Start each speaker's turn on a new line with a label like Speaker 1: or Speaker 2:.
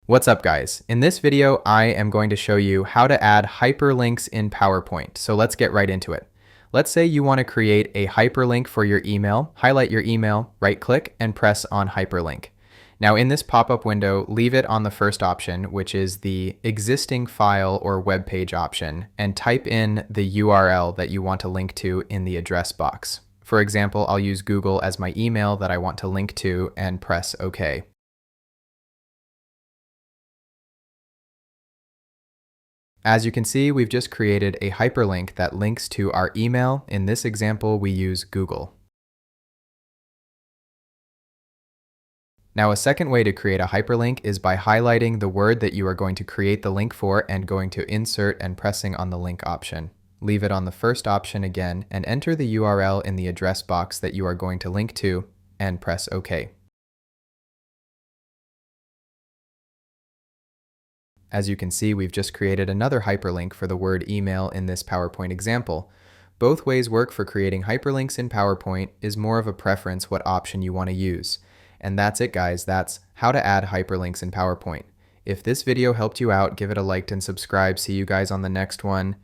Speaker 1: What's up, guys? In this video, I am going to show you how to add hyperlinks in PowerPoint. So let's get right into it. Let's say you want to create a hyperlink for your email. Highlight your email, right-click, and press on hyperlink. Now in this pop-up window, leave it on the first option, which is the existing file or web page option, and type in the URL that you want to link to in the address box. For example, I'll use Google as my email that I want to link to and press OK. As you can see, we've just created a hyperlink that links to our email. In this example, we use Google. Now, a second way to create a hyperlink is by highlighting the word that you are going to create the link for and going to insert and pressing on the link option. Leave it on the first option again and enter the URL in the address box that you are going to link to and press OK. As you can see, we've just created another hyperlink for the word email in this PowerPoint example. Both ways work for creating hyperlinks in PowerPoint. Is more of a preference what option you want to use. And that's it, guys. That's how to add hyperlinks in PowerPoint. If this video helped you out, give it a like and subscribe. See you guys on the next one.